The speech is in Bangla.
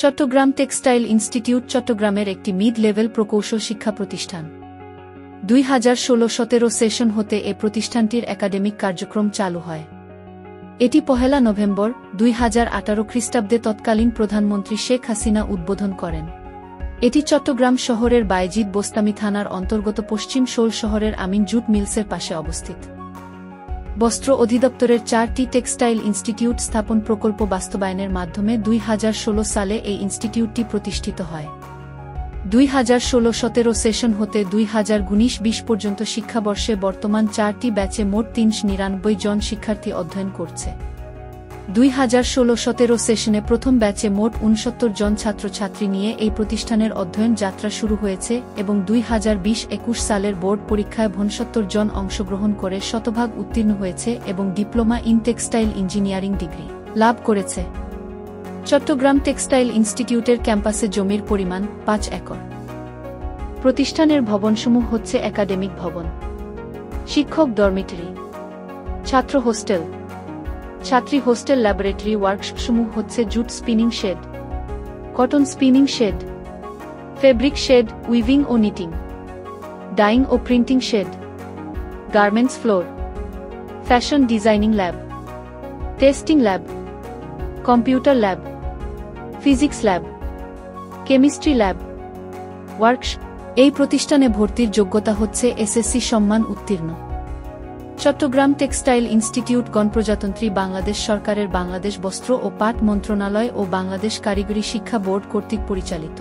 চট্টগ্রাম টেক্সটাইল ইনস্টিটিউট চট্টগ্রামের একটি মিড লেভেল প্রকৌশল শিক্ষা প্রতিষ্ঠান। 2016-17 সেশন হতে এ প্রতিষ্ঠানটির একাডেমিক কার্যক্রম চালু হয়। এটি 1 নভেম্বর 2018 খ্রিস্টাব্দে তৎকালীন প্রধানমন্ত্রী শেখ হাসিনা উদ্বোধন করেন। এটি চট্টগ্রাম শহরের বায়েজিদ বোস্তামি থানার অন্তর্গত পশ্চিম শোল শহরের আমিন জুট মিলসের পাশে অবস্থিত। বস্ত্র অধিদপ্তরের 4টি টেক্সটাইল ইনস্টিটিউট স্থাপন প্রকল্প বাস্তবায়নের মাধ্যমে 2016 সালে এই ইনস্টিটিউটটি প্রতিষ্ঠিত হয়। 2016-17 সেশন হতে 2019-20 পর্যন্ত শিক্ষাবর্ষে বর্তমান 4টি ব্যাচে মোট 399 জন শিক্ষার্থী অধ্যয়ন করছে। 2016-17 সেশনে প্রথম ব্যাচে মোট 69 জন ছাত্রছাত্রী নিয়ে এই প্রতিষ্ঠানের অধ্যয়ন যাত্রা শুরু হয়েছে এবং 2020-21 সালের বোর্ড পরীক্ষায় 69 জন অংশগ্রহণ করে শতভাগ উত্তীর্ণ হয়েছে এবং diploma in textile engineering degree লাভ করেছে। চট্টগ্রাম টেক্সটাইল ইনস্টিটিউটের ক্যাম্পাসে জমির পরিমাণ 5 একর। প্রতিষ্ঠানের ভবনসমূহ হচ্ছে একাডেমিক ভবন, শিক্ষক ডরমিটরি, ছাত্র হোস্টেল, ছাত্রী হোস্টেল, ল্যাবরেটরি ওয়ার্কশপসমূহ হচ্ছে jute spinning shed, cotton spinning shed, fabric shed, weaving ও নিটিং, ডাইং ও printing shed, garments floor, fashion designing lab, testing lab, computer lab, physics lab, chemistry lab, workshop. এই প্রতিষ্ঠানে ভর্তির যোগ্যতা হচ্ছে এসএসসি সম্মান উত্তীর্ণ। চট্টগ্রাম টেক্সটাইল ইনস্টিটিউট গণপ্রজাতন্ত্রী বাংলাদেশ সরকারের বাংলাদেশ বস্ত্র ও পাট মন্ত্রণালয় ও বাংলাদেশ কারিগরি শিক্ষা বোর্ড কর্তৃক পরিচালিত।